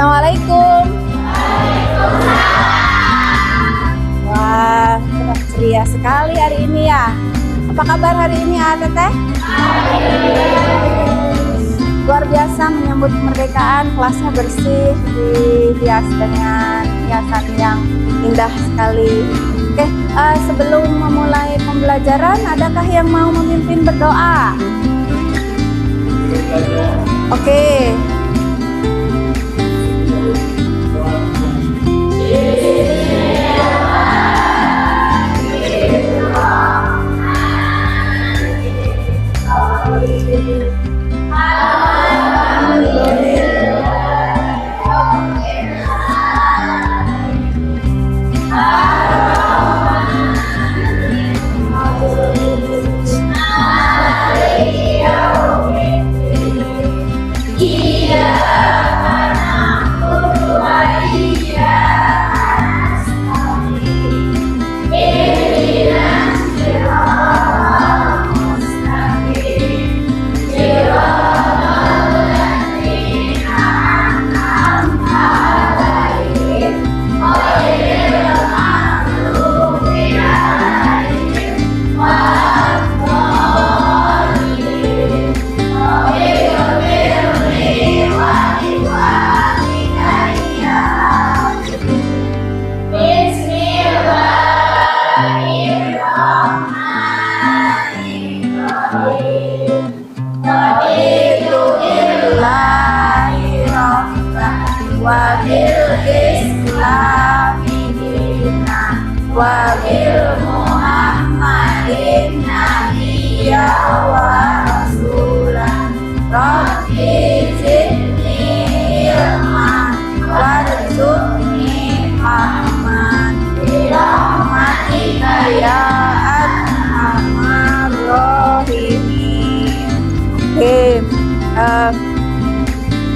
Assalamualaikum. Wah, ceria sekali hari ini ya. Apa kabar hari ini ya, Teteh? Luar biasa menyambut kemerdekaan, kelasnya bersih, dihias dengan hiasan yang indah sekali. Oke, sebelum memulai pembelajaran, adakah yang mau memimpin berdoa? Oke.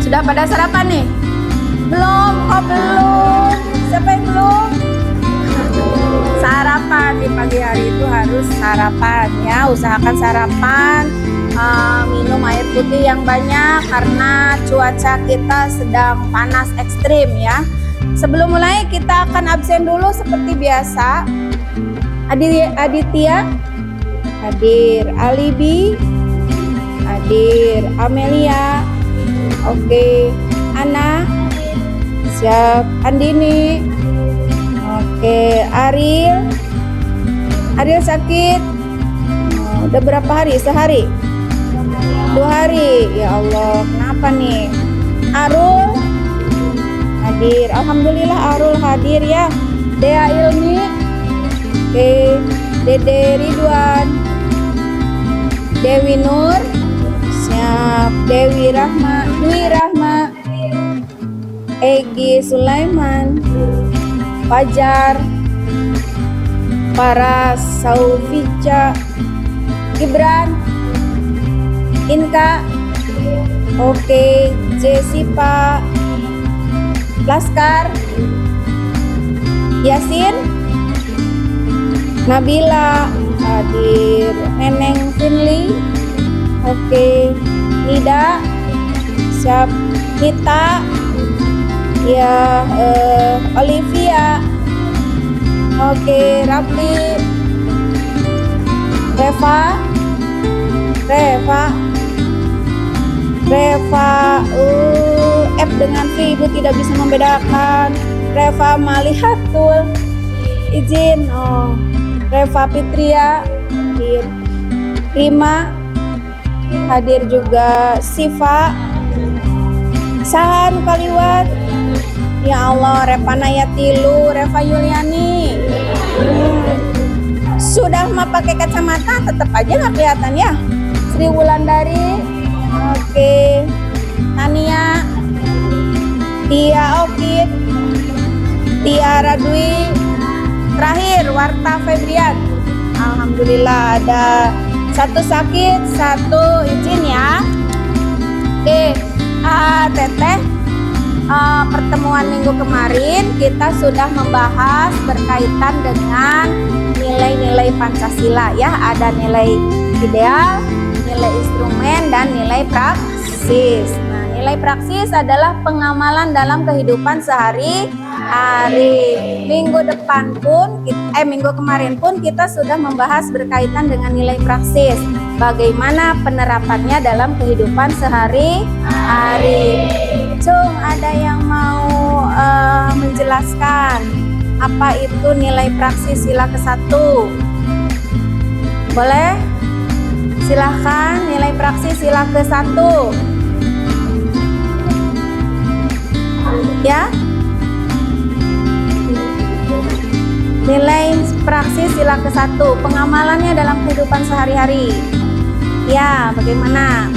Sudah pada sarapan nih? Belum? Oh belum? Siapa yang belum? Sarapan di pagi hari itu harus sarapan ya. Usahakan sarapan, minum air putih yang banyak karena cuaca kita sedang panas ekstrim ya. Sebelum mulai kita akan absen dulu seperti biasa. Aditya hadir, Alibi hadir, Amelia oke, Ana siap, Andini oke, Ariel sakit udah berapa hari? Sehari? 2 hari? Ya Allah, kenapa nih? Arul hadir, alhamdulillah Arul hadir ya. Dea Ilmi oke, Dede Ridwan, Dewi Nur siap, Dwi Rahma, Egi Sulaiman, Fajar, Paras, Saufica, Gibran, Inka oke, Jessipa, Laskar, Yasin, Nabila hadir, Neneng Finli oke, Nida siap, Nita ya, Olivia oke, Rapli, Reva F dengan V ibu tidak bisa membedakan. Reva Malihatul izin Reva Fitria hadir, Rima hadir juga, Siva, Sahan Kaliwat ya Allah, Repanaya Tilu, Reva Yuliani sudah mah pakai kacamata tetap aja nggak kelihatan ya. Sri Wulandari oke, Tania, Tia Okit, Tiara Dwi, terakhir Warta Febrian. Alhamdulillah ada satu sakit, satu izin ya. Oke, Teteh, pertemuan minggu kemarin kita sudah membahas berkaitan dengan nilai-nilai Pancasila ya. Ada nilai ideal, nilai instrumen, dan nilai praksis. Nah, Nilai praksis adalah pengamalan dalam kehidupan sehari-hari. Minggu kemarin pun kita sudah membahas berkaitan dengan nilai praksis. Bagaimana penerapannya dalam kehidupan sehari-hari. Cung, ada yang mau menjelaskan apa itu nilai praksis sila ke-1? Boleh? Silahkan, nilai praksis sila ke-1. Ya, nilai praksis sila ke-1, pengamalannya dalam kehidupan sehari-hari. Ya, bagaimana?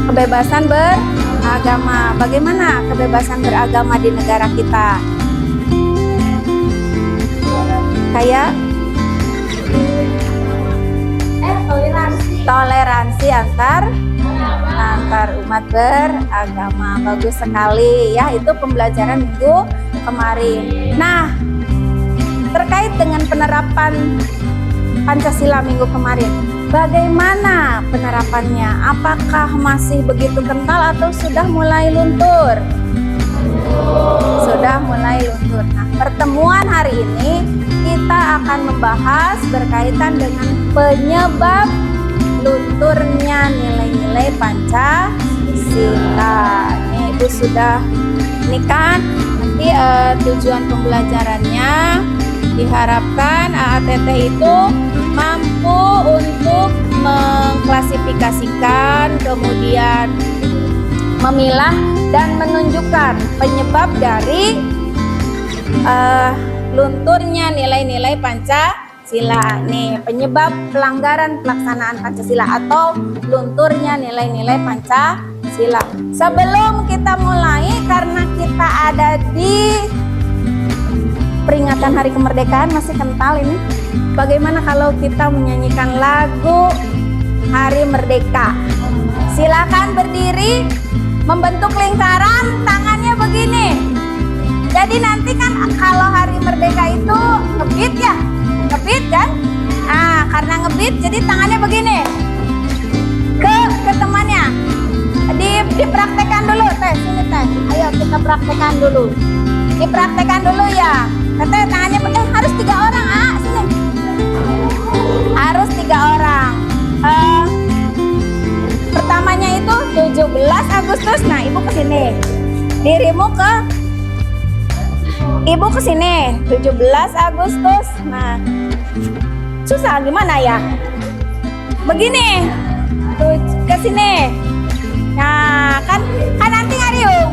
Kebebasan beragama. Bagaimana kebebasan beragama di negara kita? Kayak toleransi antar umat beragama. Bagus sekali ya, itu pembelajaran minggu kemarin. Nah, terkait dengan penerapan Pancasila minggu kemarin, bagaimana penerapannya? Apakah masih begitu kental atau sudah mulai luntur? Sudah mulai luntur. Nah, pertemuan hari ini kita akan membahas berkaitan dengan penyebab lunturnya nilai-nilai Pancasila. Ibu sudah ini kan nanti tujuan pembelajarannya diharapkan AATT itu mampu untuk mengklasifikasikan, kemudian memilah dan menunjukkan penyebab dari lunturnya nilai-nilai Pancasila. Nih, penyebab pelanggaran pelaksanaan Pancasila atau lunturnya nilai-nilai Pancasila. Sebelum kita mulai, karena kita ada di peringatan Hari Kemerdekaan, masih kental ini. Bagaimana kalau kita menyanyikan lagu Hari Merdeka? Silakan berdiri, membentuk lingkaran, tangannya begini. Jadi nanti kan kalau Hari Merdeka itu ngebeat ya, ngebeat kan? Nah, karena ngebeat jadi tangannya begini. Ke temannya. Dipraktekkan dulu, teh, sini teh. Ayo kita praktekkan dulu. Dipraktekkan dulu ya. Katanya tangannya begini, harus 3 orang, sini. Harus 3 orang. Pertamanya itu 17 Agustus. Nah, ibu ke sini. Dirimu ke ibu ke sini. 17 Agustus. Nah, susah gimana ya? Begini. Ke sini. Nah, kan nanti ngariung.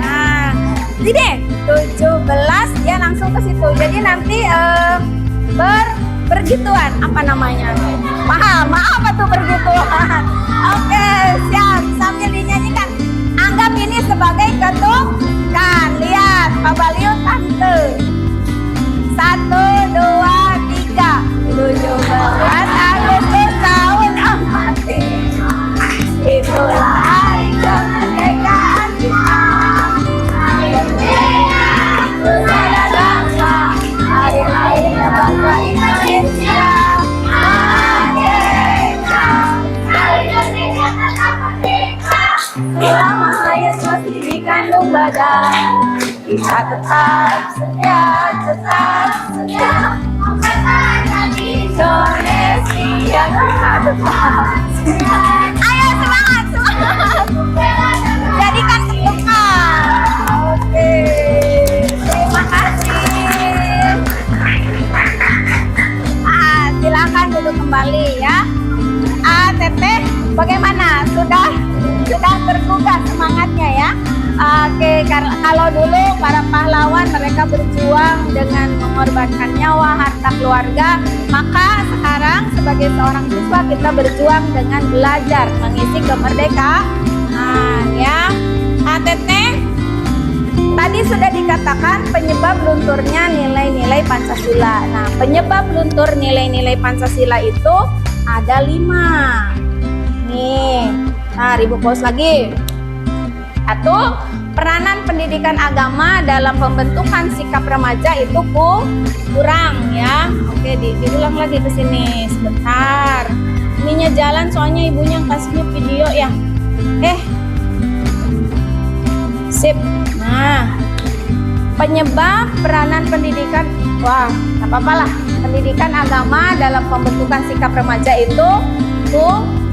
Nah, sini. 17 dia langsung ke situ. Jadi nanti bergituan, apa namanya? Maaf tuh bergituan. Oke, siap. Sambil dinyanyikan. Anggap ini sebagai ketukan. Lihat, Pak Baliu tante. 1, 2, 3. 17 Agustus tahun 45. Itulah hari kemerdekaan kita. Hari lahirnya bangsa Indonesia. Selama hayat masih dikandung badan, kita tetap setia, Indonesia, kita tetap setia. Ayo semangat. Jadikan ketukan. Oke, terima kasih. Silakan duduk kembali ya. Teteh, bagaimana? Sudah tergugah semangatnya ya. Oke, kalau dulu para pahlawan mereka berjuang dengan mengorbankan nyawa, harta keluarga, maka sekarang sebagai seorang siswa kita berjuang dengan belajar mengisi kemerdekaan ya. Teteh, tadi sudah dikatakan penyebab lunturnya nilai-nilai Pancasila. Nah, penyebab luntur nilai-nilai Pancasila itu ada 5. Nih, nah Ibu pause lagi. 1, peranan pendidikan agama dalam pembentukan sikap remaja itu kurang ya. Oke, diulang lagi ke sini sebentar. Ininya jalan soalnya ibunya kasihnya video ya. Sip. Nah, penyebab peranan pendidikan, wah, nggak apa-apa lah. Pendidikan agama dalam pembentukan sikap remaja itu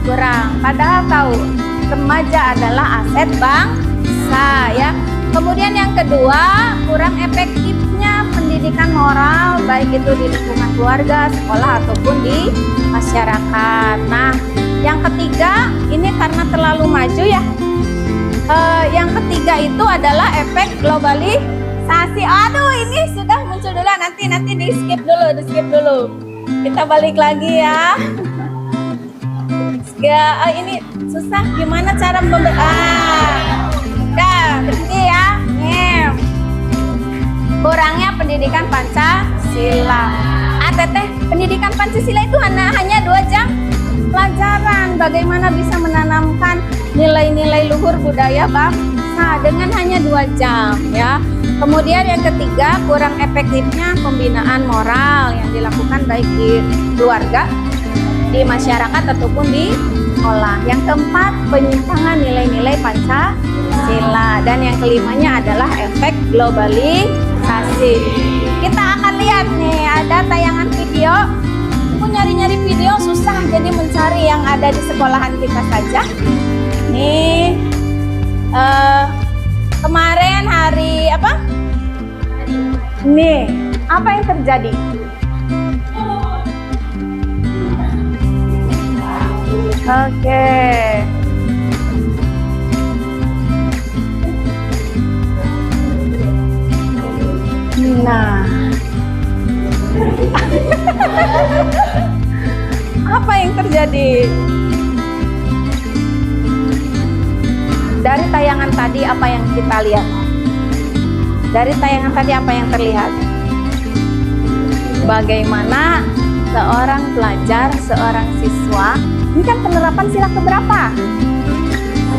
kurang. Padahal tahu, remaja adalah aset bangsa ya. Kemudian yang kedua, kurang efektifnya pendidikan moral, baik itu di lingkungan keluarga, sekolah, ataupun di masyarakat. Nah, yang ketiga, ini karena terlalu maju ya. Yang ketiga itu adalah efek globalisasi. Aduh, ini sudah muncul dulu, nanti di skip dulu. Kita balik lagi ya. Ini susah, gimana cara berhenti ya. Kurangnya pendidikan Pancasila. Pendidikan Pancasila itu hanya 2 jam pelajaran. Bagaimana bisa menanamkan nilai-nilai luhur budaya bangsa dengan hanya 2 jam ya. Kemudian yang ketiga, kurang efektifnya pembinaan moral yang dilakukan baik di keluarga, di masyarakat, ataupun di sekolah. Yang keempat, penyimpangan nilai-nilai Pancasila. Dan yang kelimanya adalah efek globalisasi. Kita akan lihat nih, ada tayangan video. Aku nyari-nyari video susah, jadi mencari yang ada di sekolahan kita saja. Nih, kemarin hari apa? Nih, apa yang terjadi? Oke. Nah, apa yang terjadi? Dari tayangan tadi apa yang kita lihat? Dari tayangan tadi apa yang terlihat? Bagaimana seorang pelajar, seorang siswa, ini kan penerapan sila keberapa?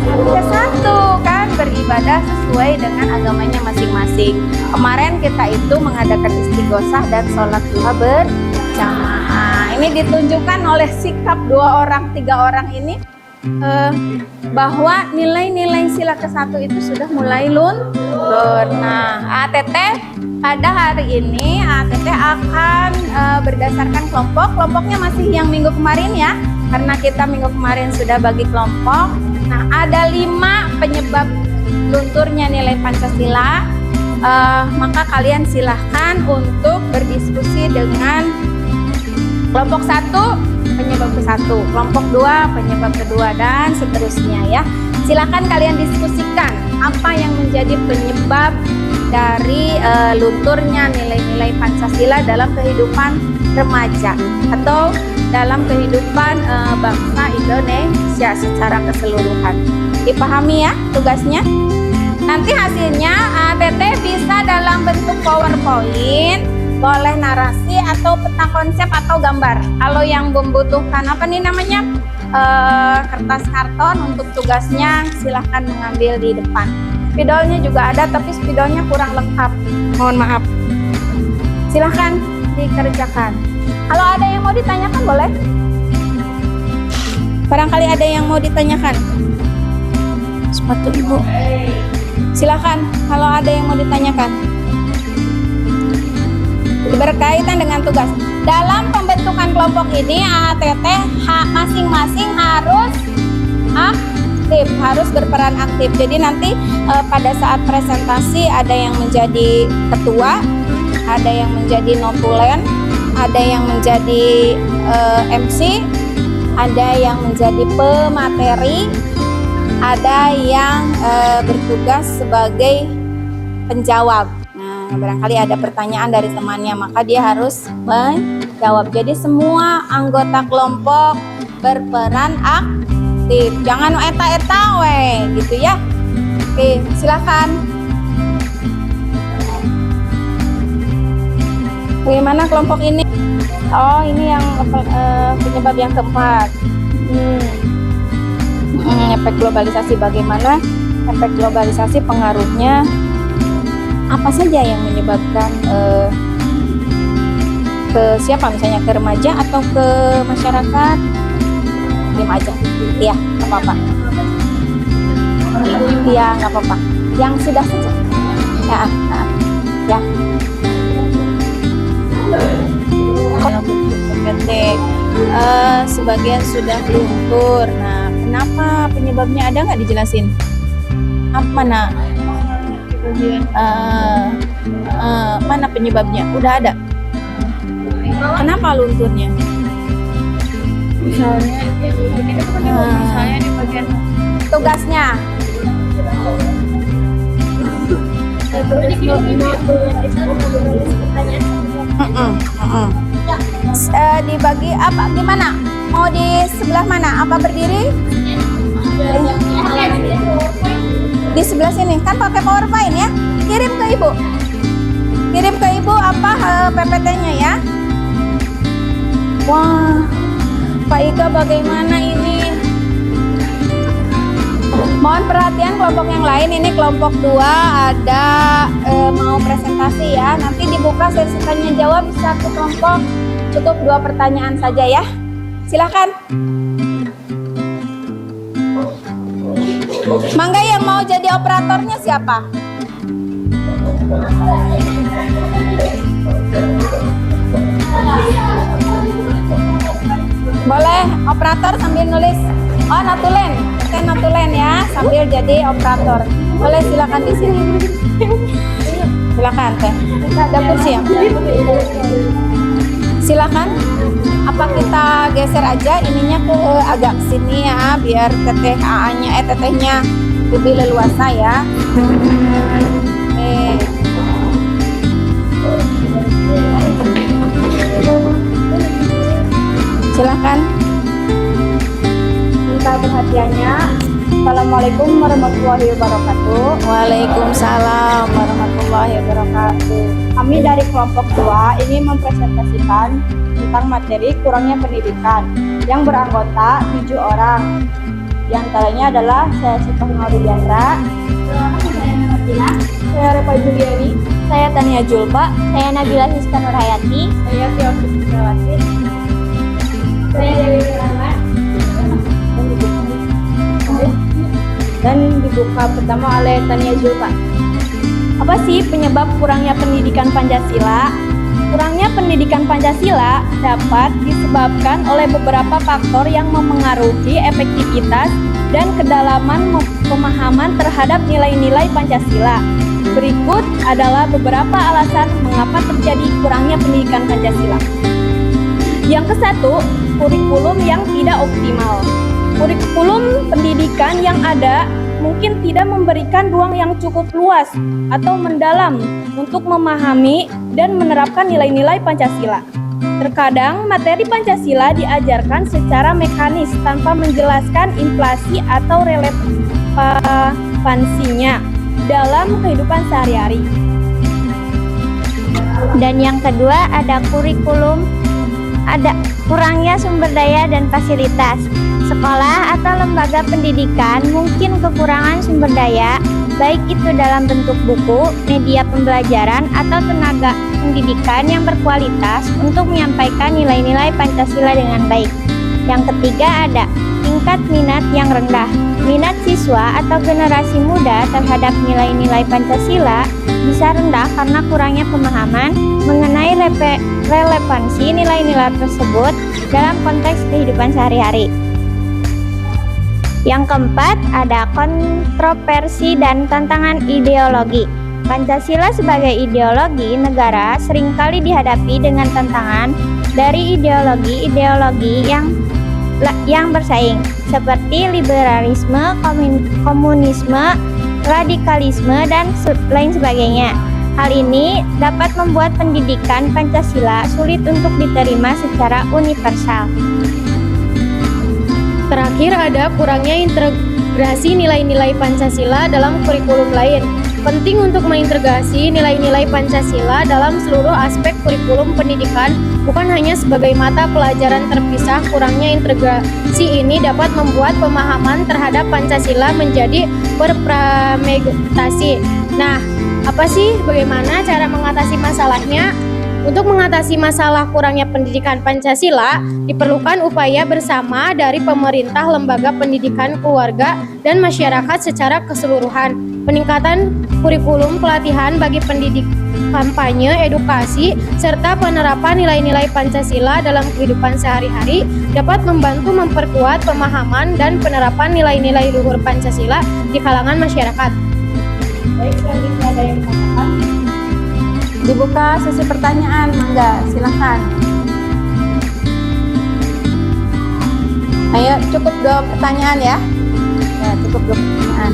Ke-1 kan, beribadah sesuai dengan agamanya masing-masing. Kemarin kita itu mengadakan istighosah dan sholat duha berjamaah. Ini ditunjukkan oleh sikap 2 orang, 3 orang ini bahwa nilai-nilai sila ke-1 itu sudah mulai luntur. Nah, ATT pada hari ini ATT akan berdasarkan kelompok. Kelompoknya masih yang minggu kemarin ya, karena kita minggu kemarin sudah bagi kelompok. Nah, ada 5 penyebab lunturnya nilai Pancasila. Maka kalian silahkan untuk berdiskusi dengan kelompok 1 penyebab ke-1, kelompok 2 penyebab kedua, dan seterusnya ya. Silahkan kalian diskusikan apa yang menjadi penyebab dari lunturnya nilai-nilai Pancasila dalam kehidupan remaja atau dalam kehidupan bangsa Indonesia secara keseluruhan. Dipahami ya tugasnya? Nanti hasilnya ATT bisa dalam bentuk PowerPoint, boleh narasi atau peta konsep atau gambar. Kalau yang membutuhkan apa nih namanya, kertas karton untuk tugasnya, silahkan mengambil di depan. Spidolnya juga ada, tapi spidolnya kurang lengkap, mohon maaf. Silahkan dikerjakan. Kalau ada yang mau ditanyakan boleh. Barangkali ada yang mau ditanyakan. Sepatu ibu. Silahkan kalau ada yang mau ditanyakan. Berkaitan dengan tugas dalam pembentukan kelompok ini, ATT masing-masing harus aktif, harus berperan aktif. Jadi nanti pada saat presentasi ada yang menjadi ketua, ada yang menjadi notulen, ada yang menjadi MC, ada yang menjadi pemateri, ada yang bertugas sebagai penjawab. Barangkali ada pertanyaan dari temannya, maka dia harus menjawab. Jadi semua anggota kelompok berperan aktif, jangan eta-eta gitu ya. Oke, silakan. Bagaimana kelompok ini? Oh, ini yang penyebab yang keempat. Efek globalisasi, bagaimana efek globalisasi pengaruhnya? Apa saja yang menyebabkan ke siapa, misalnya ke remaja atau ke masyarakat? Remaja, iya, nggak apa-apa. Iya, nggak apa-apa. Yang sudah sejak. Ya, ya. Kalau PT sebagian sudah luntur. Nah, kenapa penyebabnya ada nggak dijelasin? Apa nak? Mana penyebabnya? Udah ada. Kenapa lunturnya? Misalnya di bagian Tugasnya. Dibagi apa? Gimana? Mau di sebelah mana? Apa berdiri? Di sebelah sini. Kan pakai PowerPoint ya? Kirim ke ibu. Kirim ke ibu apa PPT-nya ya? Wah, Pak Ika bagaimana ini? Mohon perhatian kelompok yang lain. Ini kelompok 2 ada mau presentasi ya. Nanti dibuka sesi tanya jawab satu kelompok. Cukup 2 pertanyaan saja ya. Silahkan. Mangga yang mau jadi operatornya siapa? Boleh operator sambil nulis. Oh, notulen. Teh notulen ya, sambil jadi operator. Boleh, silakan di sini. Silakan teh. Ada kursi ya? Silakan. Apa kita geser aja ininya ke agak sini ya, biar teteh AA-nya tetehnya lebih leluasa ya. Oke. Silakan. Minta perhatiannya. Assalamualaikum warahmatullahi wabarakatuh. Waalaikumsalam warahmatullahi wabarakatuh. Kami dari kelompok 2 ini mempresentasikan tentang materi kurangnya pendidikan yang beranggota 7 orang. Di antaranya adalah saya Sifah Nurdiandra, saya Repa Juliani, saya Tania Julpa, saya Nabila Hiska Nurhayati, saya Tiofik Fitriawati, saya Dewi Firman. Dan dibuka pertama oleh Tania Julpa. Apa sih penyebab kurangnya pendidikan Pancasila? Kurangnya pendidikan Pancasila dapat disebabkan oleh beberapa faktor yang memengaruhi efektivitas dan kedalaman pemahaman terhadap nilai-nilai Pancasila. Berikut adalah beberapa alasan mengapa terjadi kurangnya pendidikan Pancasila. Yang ke-1, kurikulum yang tidak optimal. Kurikulum pendidikan yang ada mungkin tidak memberikan ruang yang cukup luas atau mendalam untuk memahami dan menerapkan nilai-nilai Pancasila. Terkadang materi Pancasila diajarkan secara mekanis tanpa menjelaskan inflasi atau relevansinya dalam kehidupan sehari-hari. Dan yang kedua ada kurikulum, ada kurangnya sumber daya dan fasilitas. Sekolah atau lembaga pendidikan mungkin kekurangan sumber daya, baik itu dalam bentuk buku, media pembelajaran, atau tenaga pendidikan yang berkualitas untuk menyampaikan nilai-nilai Pancasila dengan baik. Yang ketiga ada tingkat minat yang rendah. Minat siswa atau generasi muda terhadap nilai-nilai Pancasila bisa rendah karena kurangnya pemahaman mengenai relevansi nilai-nilai tersebut dalam konteks kehidupan sehari-hari. Yang keempat, ada kontroversi dan tantangan ideologi. Pancasila sebagai ideologi negara seringkali dihadapi dengan tantangan dari ideologi-ideologi yang bersaing, seperti liberalisme, komunisme, radikalisme, dan lain sebagainya. Hal ini dapat membuat pendidikan Pancasila sulit untuk diterima secara universal. Terakhir ada kurangnya integrasi nilai-nilai Pancasila dalam kurikulum lain. Penting untuk mengintegrasi nilai-nilai Pancasila dalam seluruh aspek kurikulum pendidikan, bukan hanya sebagai mata pelajaran terpisah. Kurangnya integrasi ini dapat membuat pemahaman terhadap Pancasila menjadi berfragmentasi. Nah, apa sih bagaimana cara mengatasi masalahnya? Untuk mengatasi masalah kurangnya pendidikan Pancasila, diperlukan upaya bersama dari pemerintah, lembaga pendidikan, keluarga, dan masyarakat secara keseluruhan. peningkatan kurikulum pelatihan bagi pendidik, kampanye, edukasi, serta penerapan nilai-nilai Pancasila dalam kehidupan sehari-hari dapat membantu memperkuat pemahaman dan penerapan nilai-nilai luhur Pancasila di kalangan masyarakat. Baik, selanjutnya ada yang mengatakan. Dibuka sesi pertanyaan, mangga, silakan. Ayo, cukup 2 pertanyaan ya. Ya, cukup 2 pertanyaan.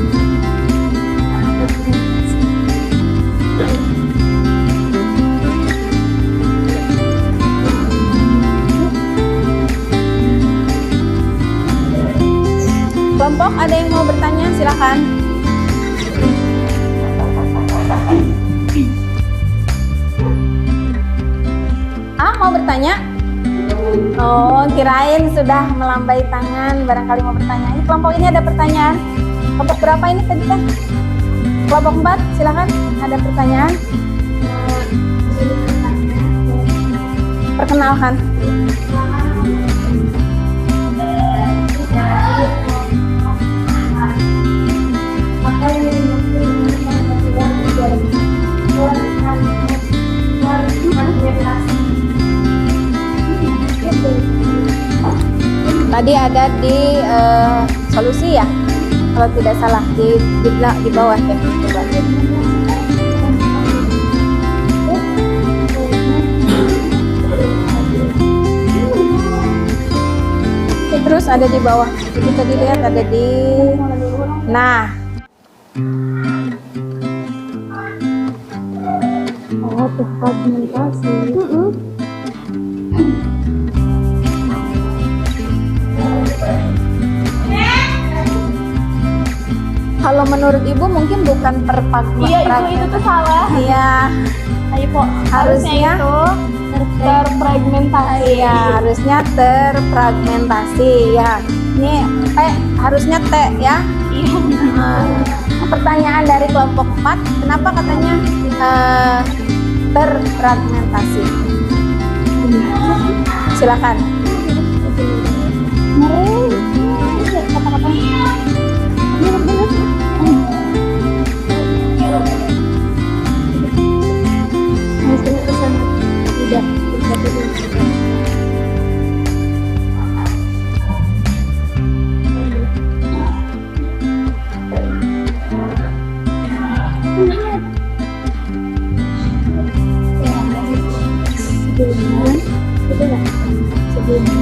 Kelompok ada yang mau bertanya, silakan. Mau bertanya? Oh, kirain sudah melambai tangan, barangkali mau bertanya. Ini kelompok ini ada pertanyaan. Kelompok berapa ini tadi teh? Kelompok 4, silakan. Ada pertanyaan? Perkenalkan. Tadi ada di solusi ya, kalau tidak salah di bawah ya. Coba. Terus ada di bawah. Jadi tadi lihat ada di. Nah. Oh, fragmentasi. Kalau menurut Ibu mungkin bukan Itu tuh salah. Iya. Ayo po, Harusnya itu terfragmentasi. Iya, harusnya terfragmentasi ya. Ini harusnya T ya. Iya. Pertanyaan dari kelompok 4, kenapa katanya terfragmentasi? Silakan.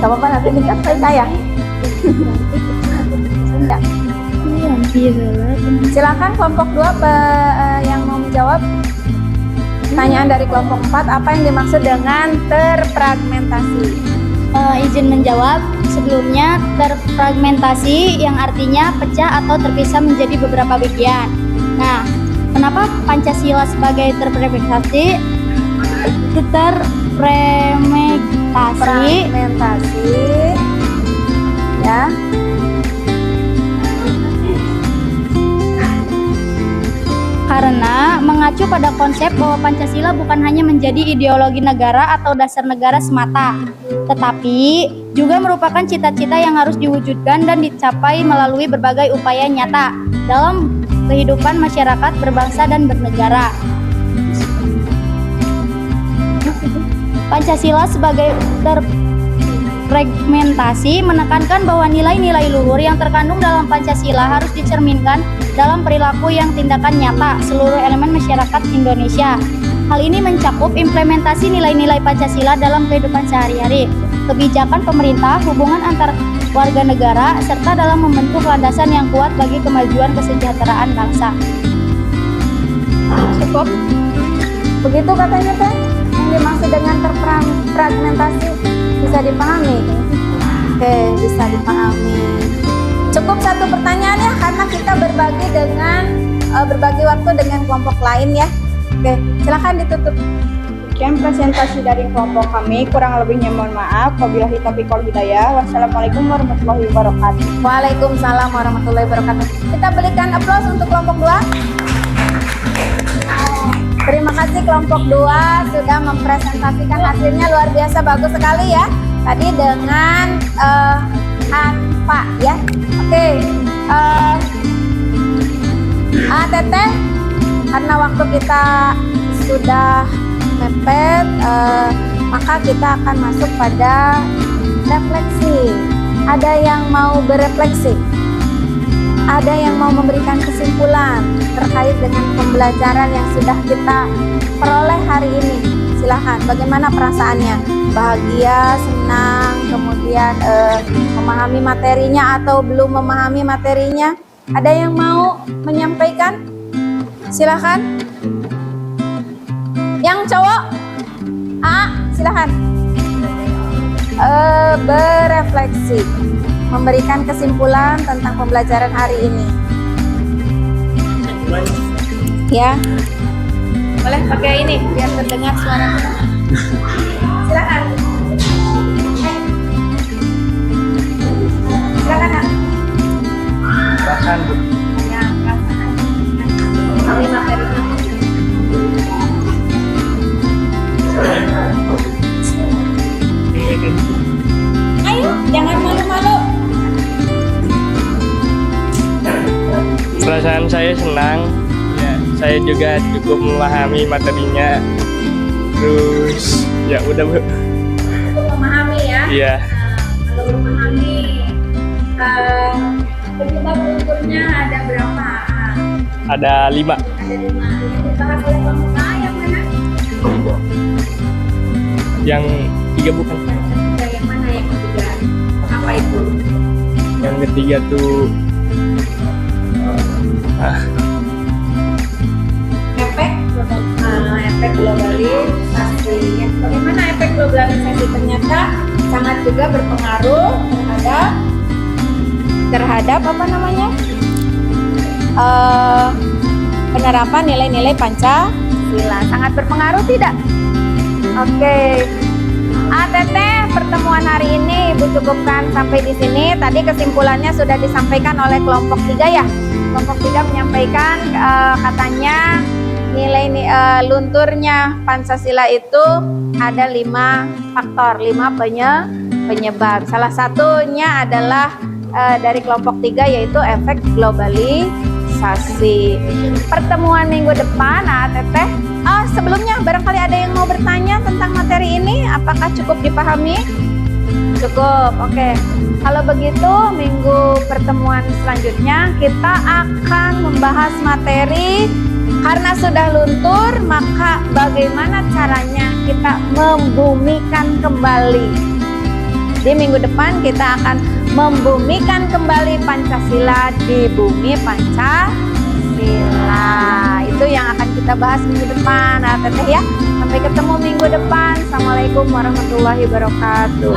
Gak apa-apa, nanti nikah saya. Silakan kelompok 2 yang mau menjawab pertanyaan dari kelompok 4, apa yang dimaksud dengan terfragmentasi? Izin menjawab. Sebelumnya terfragmentasi yang artinya pecah atau terpisah menjadi beberapa bagian. Nah, kenapa Pancasila sebagai terfragmentasi? Fragmentasi ya. Karena mengacu pada konsep bahwa Pancasila bukan hanya menjadi ideologi negara atau dasar negara semata, tetapi juga merupakan cita-cita yang harus diwujudkan dan dicapai melalui berbagai upaya nyata dalam kehidupan masyarakat berbangsa dan bernegara. Pancasila sebagai terfragmentasi menekankan bahwa nilai-nilai luhur yang terkandung dalam Pancasila harus dicerminkan dalam perilaku yang tindakan nyata seluruh elemen masyarakat Indonesia. Hal ini mencakup implementasi nilai-nilai Pancasila dalam kehidupan sehari-hari, kebijakan pemerintah, hubungan antar warga negara, serta dalam membentuk landasan yang kuat bagi kemajuan kesejahteraan bangsa. Cukup? Begitu katanya teh? Dimaksud dengan terfragmentasi bisa dipahami? Oke, bisa dipahami. Cukup 1 pertanyaan ya, karena kita berbagi waktu dengan kelompok lain ya. Oke, silakan ditutup. Sekian presentasi dari kelompok kami, kurang lebihnya mohon maaf. Wabillahi taufiq wal hidayah. Wassalamualaikum warahmatullahi wabarakatuh. Waalaikumsalam warahmatullahi wabarakatuh. Kita berikan aplaus untuk kelompok 2. Terima kasih kelompok 2 sudah mempresentasikan hasilnya, luar biasa, bagus sekali ya. Tadi dengan ANFA ya. Oke. Teteh, karena waktu kita sudah mepet, maka kita akan masuk pada refleksi. Ada yang mau berefleksi? Ada yang mau memberikan kesimpulan terkait dengan pembelajaran yang sudah kita peroleh hari ini? Silahkan, bagaimana perasaannya? Bahagia, senang, kemudian memahami materinya atau belum memahami materinya? Ada yang mau menyampaikan? Silahkan. Yang cowok? Silahkan. Berefleksi, memberikan kesimpulan tentang pembelajaran hari ini. Ya, boleh pakai ini biar terdengar suara. Silakan. Silakan, Nak. Silakan, Bu. Ya, perasaan. Kami materinya. Ayo, jangan malu-malu. Perasaan saya senang. Ya, saya juga cukup memahami materinya. Terus, ya udah, Bu. Untuk memahami ya. Iya. Kalau memahami penyebab lunturnya ada berapa? Ada 5. Ada 5. Yang dibahas oleh kelompok A yang mana? Yang 3 bukan. Yang ketiga yang mana yang ketiga? Apa itu? Yang ketiga tuh efek globalisasi. Bagaimana efek globalisasi? Ternyata sangat juga berpengaruh terhadap apa namanya? Penerapan nilai-nilai Pancasila. Sangat berpengaruh tidak? Oke. Teteh, pertemuan hari ini Ibu cukupkan sampai di sini. Tadi kesimpulannya sudah disampaikan oleh kelompok 3 ya. Kelompok 3 menyampaikan katanya nilai lunturnya Pancasila itu ada 5 faktor, 5 penyebab. Salah satunya adalah dari kelompok 3 yaitu efek globalisasi. Pertemuan minggu depan, Teteh. Sebelumnya barangkali ada yang mau bertanya tentang materi ini, apakah cukup dipahami? Cukup, oke. Kalau begitu minggu pertemuan selanjutnya kita akan membahas materi karena sudah luntur, maka bagaimana caranya kita membumikan kembali. Di minggu depan kita akan membumikan kembali Pancasila di bumi Pancasila. Itu yang akan kita bahas minggu depan, Teteh ya. Sampai ketemu minggu depan. Assalamualaikum warahmatullahi wabarakatuh.